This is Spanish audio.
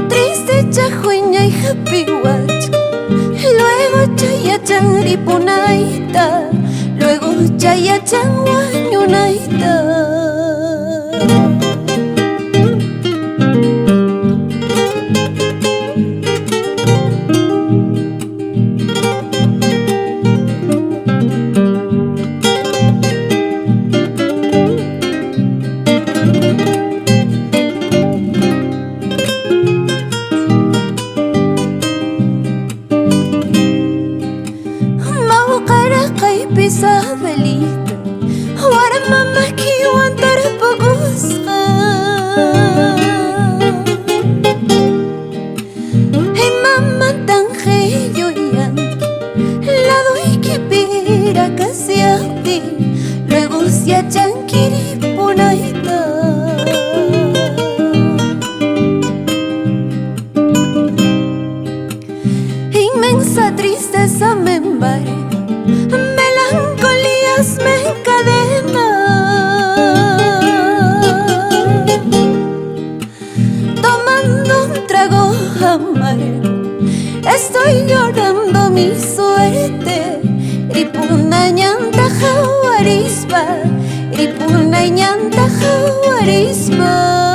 triste chajuña y japihuachka, luego chayachan ripunaita, luego chayachan wañunaita. Isabelita, ahora mamá que aguantar pocosca. Hey mamá tan yo ya, la doy que pira casi a ti, luego se achanquiri ponaita. Inmensa tristeza me embarga, melancolías me encadenan, tomando un trago amargo, estoy llorando mi suerte. Ripuna ñanta jawarispa, ripuna ñanta jawarispa.